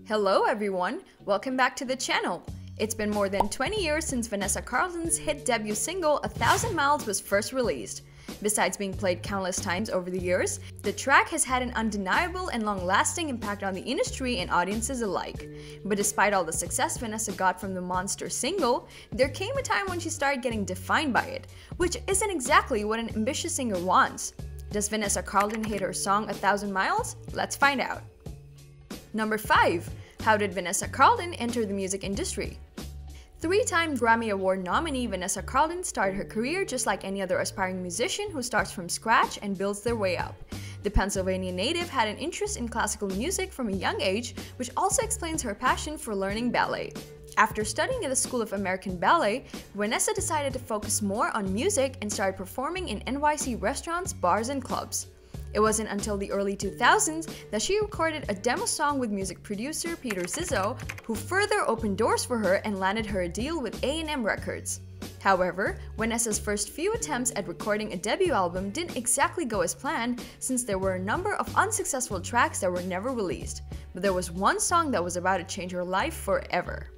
Hello everyone, welcome back to the channel. It's been more than 20 years since Vanessa Carlton's hit debut single 1,000 Miles was first released. Besides being played countless times over the years, the track has had an undeniable and long-lasting impact on the industry and audiences alike. But despite all the success Vanessa got from the monster single, there came a time when she started getting defined by it, which isn't exactly what an ambitious singer wants. Does Vanessa Carlton hate her song 1,000 Miles? Let's find out. Number 5. How did Vanessa Carlton enter the music industry? Three-time Grammy Award nominee Vanessa Carlton started her career just like any other aspiring musician who starts from scratch and builds their way up. The Pennsylvania native had an interest in classical music from a young age, which also explains her passion for learning ballet. After studying at the School of American Ballet, Vanessa decided to focus more on music and started performing in NYC restaurants, bars, and clubs. It wasn't until the early 2000s that she recorded a demo song with music producer Peter Zizzo, who further opened doors for her and landed her a deal with A&M Records. However, Vanessa's first few attempts at recording a debut album didn't exactly go as planned, since there were a number of unsuccessful tracks that were never released. But there was one song that was about to change her life forever.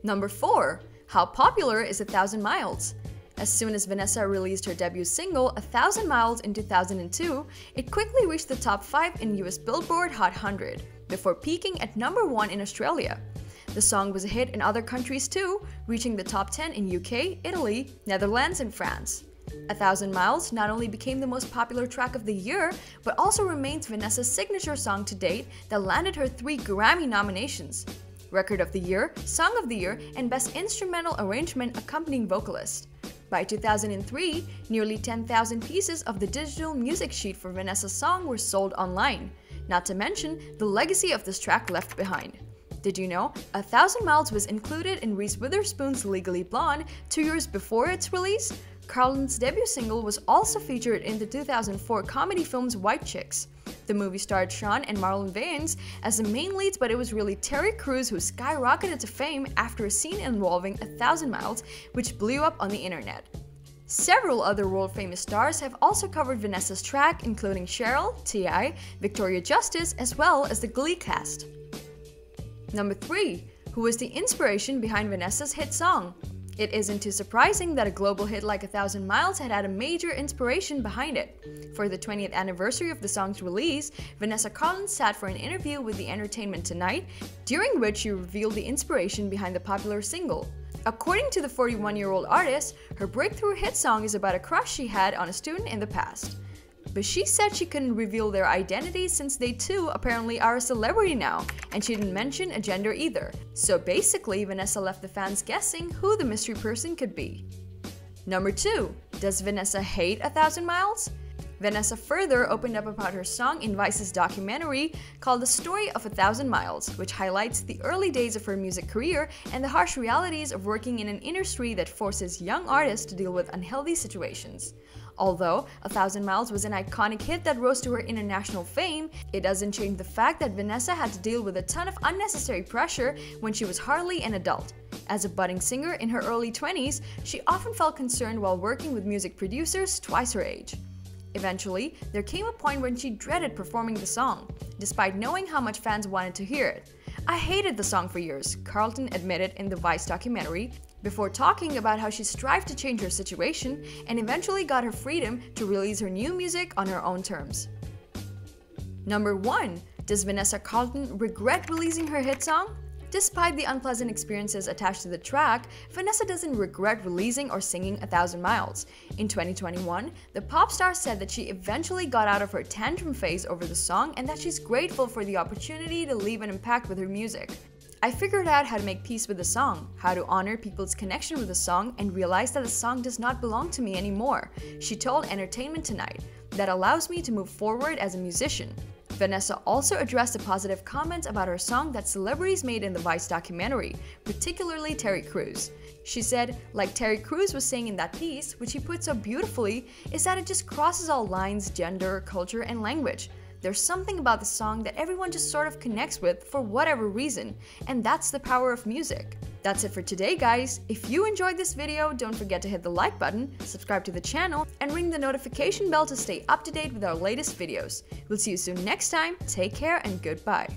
Number 4. How popular is 1,000 Miles? As soon as Vanessa released her debut single 1,000 Miles in 2002, it quickly reached the top 5 in US Billboard Hot 100, before peaking at number 1 in Australia. The song was a hit in other countries too, reaching the top 10 in UK, Italy, Netherlands, and France. 1,000 Miles not only became the most popular track of the year, but also remains Vanessa's signature song to date that landed her 3 Grammy nominations: Record of the Year, Song of the Year, and Best Instrumental Arrangement Accompanying Vocalist. By 2003, nearly 10,000 pieces of the digital music sheet for Vanessa's song were sold online, not to mention the legacy of this track left behind. Did you know 1,000 Miles was included in Reese Witherspoon's Legally Blonde 2 years before its release? Carlton's debut single was also featured in the 2004 comedy films White Chicks. The movie starred Sean and Marlon Wayans as the main leads, but it was really Terry Crews who skyrocketed to fame after a scene involving 1,000 Miles, which blew up on the internet. Several other world-famous stars have also covered Vanessa's track, including Cheryl, T.I., Victoria Justice, as well as the Glee cast. Number 3. Who was the inspiration behind Vanessa's hit song? It isn't too surprising that a global hit like 1,000 Miles had a major inspiration behind it. For the 20th anniversary of the song's release, Vanessa Carlton sat for an interview with the Entertainment Tonight, during which she revealed the inspiration behind the popular single. According to the 41-year-old artist, her breakthrough hit song is about a crush she had on a student in the past. But she said she couldn't reveal their identity since they too apparently are a celebrity now, and she didn't mention a gender either. So basically, Vanessa left the fans guessing who the mystery person could be. Number 2. Does Vanessa hate 1,000 Miles? Vanessa further opened up about her song in Vice's documentary called The Story of 1,000 Miles, which highlights the early days of her music career and the harsh realities of working in an industry that forces young artists to deal with unhealthy situations. Although 1,000 Miles was an iconic hit that rose to her international fame, it doesn't change the fact that Vanessa had to deal with a ton of unnecessary pressure when she was hardly an adult. As a budding singer in her early 20s, she often felt concerned while working with music producers twice her age. Eventually, there came a point when she dreaded performing the song, despite knowing how much fans wanted to hear it. "I hated the song for years," Carlton admitted in the Vice documentary, before talking about how she strived to change her situation and eventually got her freedom to release her new music on her own terms. Number 1. Does Vanessa Carlton regret releasing her hit song? Despite the unpleasant experiences attached to the track, Vanessa doesn't regret releasing or singing 1,000 Miles. In 2021, the pop star said that she eventually got out of her tantrum phase over the song and that she's grateful for the opportunity to leave an impact with her music. "I figured out how to make peace with the song, how to honor people's connection with the song, and realize that the song does not belong to me anymore," she told Entertainment Tonight. "That allows me to move forward as a musician." Vanessa also addressed the positive comments about her song that celebrities made in the Vice documentary, particularly Terry Crews. She said, like Terry Crews was saying in that piece, which he put so beautifully, is that it just crosses all lines, gender, culture, and language. There's something about the song that everyone just sort of connects with for whatever reason, and that's the power of music. That's it for today, guys. If you enjoyed this video, don't forget to hit the like button, subscribe to the channel, and ring the notification bell to stay up to date with our latest videos. We'll see you soon next time. Take care and goodbye.